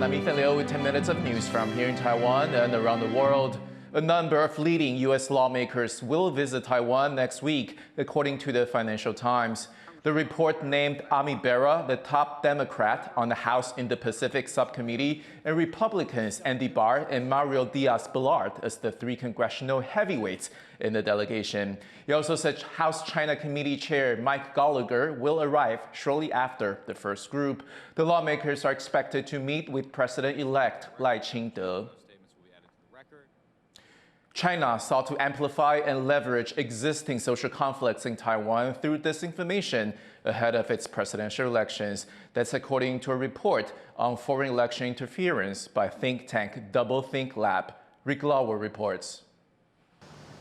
I'm Ethan Liu with 10 minutes of news from here in Taiwan and around the world. A number of leading U.S. lawmakers will visit Taiwan next week, according to the Financial Times. The report named Ami Bera the top Democrat on the House Indo-Pacific Subcommittee and Republicans Andy Barr and Mario Diaz-Balart as the three congressional heavyweights in the delegation. He also said House China Committee Chair Mike Gallagher will arrive shortly after the first group. The lawmakers are expected to meet with President-elect Lai Ching-te. China sought to amplify and leverage existing social conflicts in Taiwan through disinformation ahead of its presidential elections. That's according to a report on foreign election interference by think tank Doublethink Lab. Rick Lauer reports.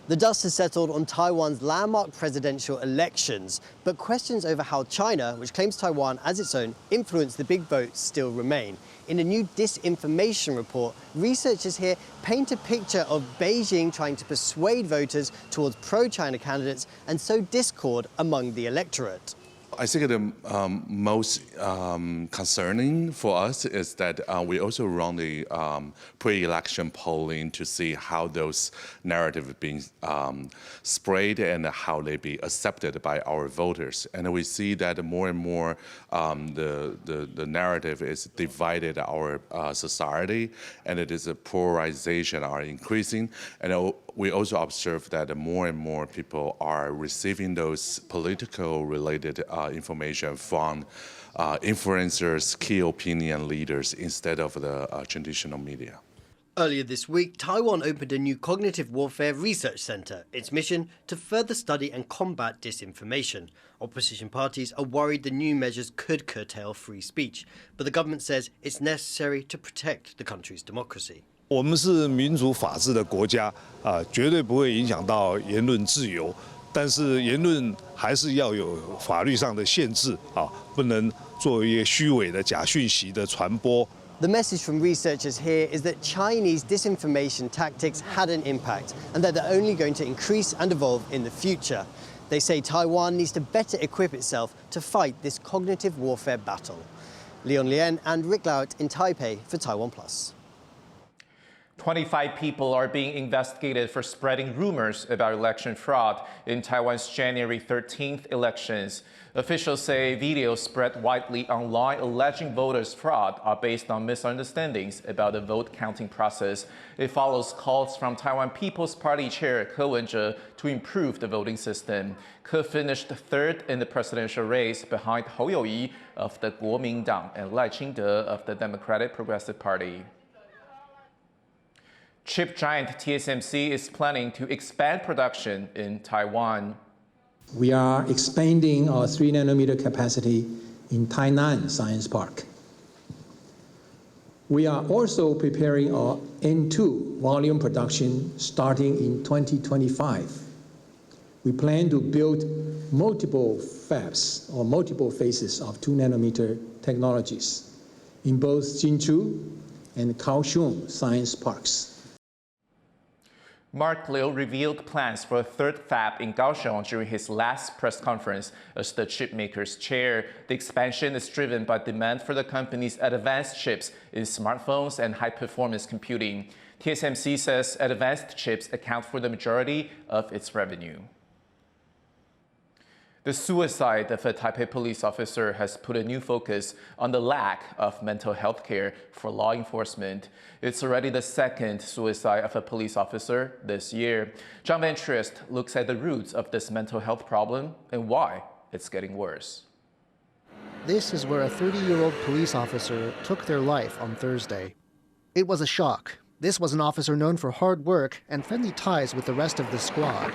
The dust has settled on Taiwan's landmark presidential elections, but questions over how China, which claims Taiwan as its own, influenced the big vote still remain. In a new disinformation report, researchers here paint a picture of Beijing trying to persuade voters towards pro-China candidates and sow discord among the electorate. I think the most concerning for us is that we also run the pre-election polling to see how those narratives being spread and how they be accepted by our voters. And we see that more and more the narrative is divided our society, and it is a polarization are increasing. And we also observe that more and more people are receiving those political related information from influencers, key opinion leaders instead of the traditional media. Earlier this week, Taiwan opened a new cognitive warfare research center. Its mission to further study and combat disinformation. Opposition parties are worried the new measures could curtail free speech, but the government says it's necessary to protect the country's democracy. 我们是民主法治的国家绝对不会影响到言论自由，但是言论还是要有法律上的限制不能做一些虚伪的假讯息的传播。 The message from researchers here is that Chinese disinformation tactics had an impact and that they're only going to increase and evolve in the future. They say Taiwan needs to better equip itself to fight this cognitive warfare battle. Leon Lien and Rick Lauert in Taipei for TaiwanPlus. 25 people are being investigated for spreading rumors about election fraud in Taiwan's January 13th elections. Officials say videos spread widely online alleging voters' fraud are based on misunderstandings about the vote counting process. It follows calls from Taiwan People's Party Chair Ke Wen-je to improve the voting system. Ke finished third in the presidential race behind Hou You-yi of the Kuomintang and Lai Ching-te of the Democratic Progressive Party. Chip giant TSMC is planning to expand production in Taiwan. We are expanding our 3nm capacity in Tainan Science Park. We are also preparing our N2 volume production starting in 2025. We plan to build multiple fabs or multiple phases of 2nm technologies in both Jinchu and Kaohsiung science parks. Mark Liu revealed plans for a third fab in Kaohsiung during his last press conference as the chipmaker's chair. The expansion is driven by demand for the company's advanced chips in smartphones and high-performance computing. TSMC says advanced chips account for the majority of its revenue. The suicide of a Taipei police officer has put a new focus on the lack of mental health care for law enforcement. It's already the second suicide of a police officer this year. Zhang Van Trist looks at the roots of this mental health problem and why it's getting worse. This is where a 30-year-old police officer took their life on Thursday. It was a shock. This was an officer known for hard work and friendly ties with the rest of the squad.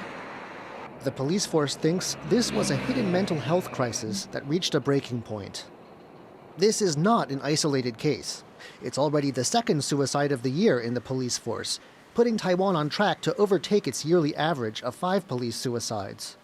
The police force thinks this was a hidden mental health crisis that reached a breaking point. This is not an isolated case. It's already the second suicide of the year in the police force, putting Taiwan on track to overtake its yearly average of 5 police suicides.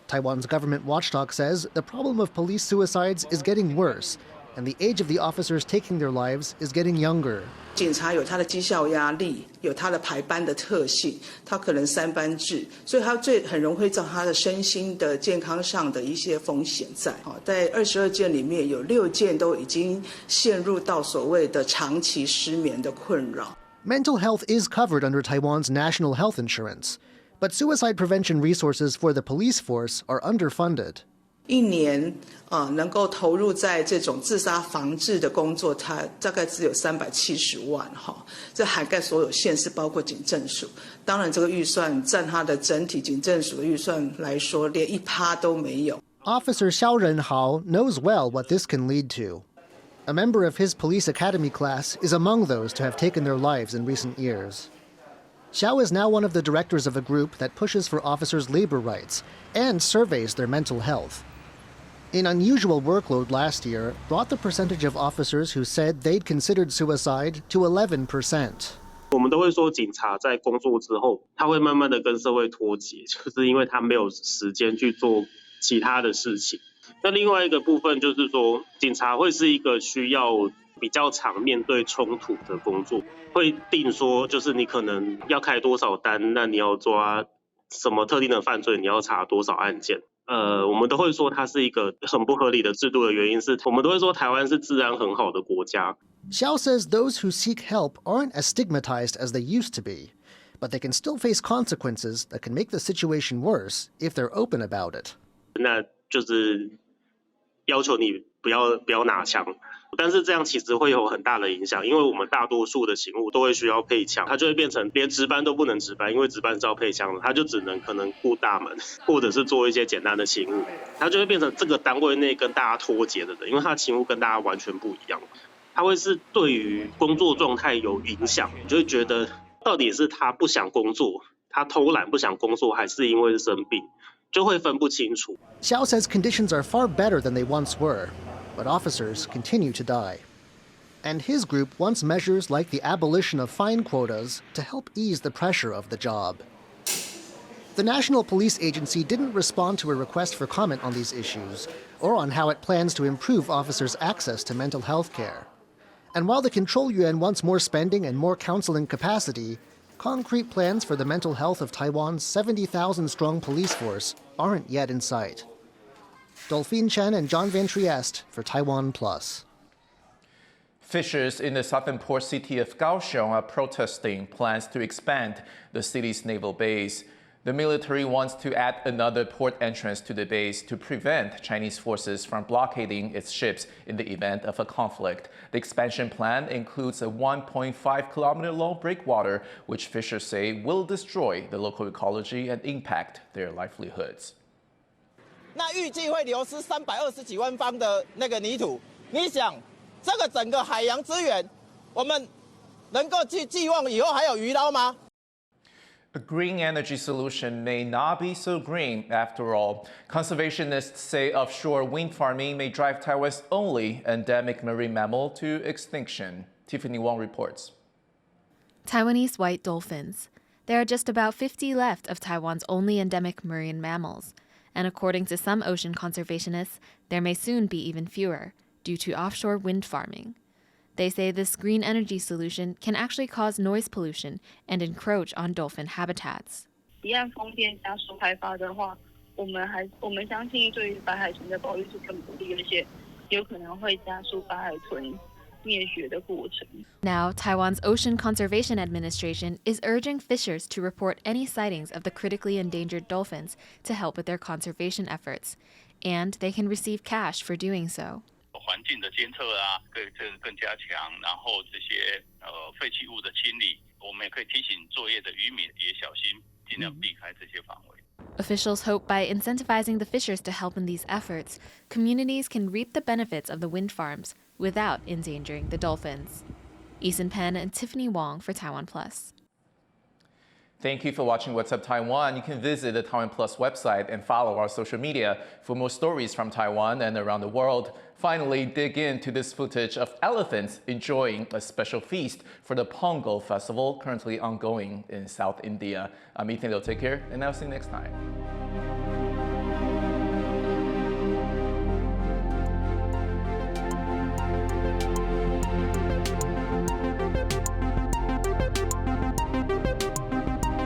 Taiwan's government watchdog says the problem of police suicides is getting worse, and the age of the officers taking their lives is getting younger. 警察有他的绩效压力，有他的排班的特性，他可能3班制，所以他很容易会造成他的身心的健康上的一些风险在。在22件里面有6件都已经陷入到所谓的长期失眠的困扰。 Mental health is covered under Taiwan's national health insurance, but suicide prevention resources for the police force are underfunded. 1年能够投入在这种自杀防治的工作，它大概只有370万这涵盖所有县市，包括警政署。当然，这个预算占它的整体警政署的预算来说，连1%都没有。 Officer Xiao Renhao knows well what this can lead to. A member of his police academy class is among those to have taken their lives in recent years. Xiao is now one of the directors of a group that pushes for officers' labor rights and surveys their mental health. An unusual workload last year brought the percentage of officers who said they'd considered suicide to 11%. 我们都会说，警察在工作之后，他会慢慢的跟社会脱节，就是因为他没有时间去做其他的事情。那另外一个部分就是说，警察会是一个需要比较常面对冲突的工作，会定说，就是你可能要开多少单，那你要抓什么特定的犯罪，你要查多少案件。我们都会说它是一个很不合理的制度的原因是，我们都会说台湾是治安很好的国家。 Xiao says those who seek help aren't as stigmatized as they used to be, but they can still face consequences that can make the situation worse if they're open about it. 那就是要求你不要拿枪，但是这样其实会有很大的影响，因为我们大多数的勤务都会需要配枪，它就会变成连值班都不能值班，因为值班是要配枪的，它就只能可能顾大门，或者是做一些简单的勤务，它就会变成这个单位内跟大家脱节的人，因为他的勤务跟大家完全不一样，它会是对于工作状态有影响，你就会觉得到底是他不想工作，他偷懒不想工作，还是因为生病？ 就会分不清楚。 Xiao says conditions are far better than they once were, but officers continue to die. And his group wants measures like the abolition of fine quotas to help ease the pressure of the job. The National Police Agency didn't respond to a request for comment on these issues or on how it plans to improve officers' access to mental health care. And while the Control Yuan wants more spending and more counseling capacity, concrete plans for the mental health of Taiwan's 70,000-strong police force aren't yet in sight. Dolphin Chen and John Van Trieste for TaiwanPlus. Fishers in the southern port city of Kaohsiung are protesting plans to expand the city's naval base. The military wants to add another port entrance to the base to prevent Chinese forces from blockading its ships in the event of a conflict. The expansion plan includes a 1.5-kilometer-long breakwater, which fishers say will destroy the local ecology and impact their livelihoods. 那预计会流失320几万方的那个泥土，你想，这个整个海洋资源，我们能够寄望以后还有鱼捞吗？ A green energy solution may not be so green after all. Conservationists say offshore wind farming may drive Taiwan's only endemic marine mammal to extinction. Tiffany Wong reports. Taiwanese white dolphins. There are just about 50 left of Taiwan's only endemic marine mammals. And according to some ocean conservationists, there may soon be even fewer due to offshore wind farming. They say this green energy solution can actually cause noise pollution and encroach on dolphin habitats. 离岸风电加速开发的话，我们相信对于白海豚的保育是更不利，而且有可能会加速白海豚灭绝的过程。 Now, Taiwan's Ocean Conservation Administration is urging fishers to report any sightings of the critically endangered dolphins to help with their conservation efforts, and they can receive cash for doing so. 环境的监测啊，更加强，然后这些废弃物的清理，我们也可以提醒作业的渔民也小心，尽量避开这些范围。 Officials hope by incentivizing the fishers to help in these efforts, communities can reap the benefits of the wind farms without endangering the dolphins. Eason Penn and Tiffany Wong for TaiwanPlus. Thank you for watching What's Up Taiwan. You can visit the TaiwanPlus website and follow our social media for more stories from Taiwan and around the world. Finally, dig into this footage of elephants enjoying a special feast for the Pongal festival currently ongoing in South India. I'm Ethan. Take care, and I'll see you next time.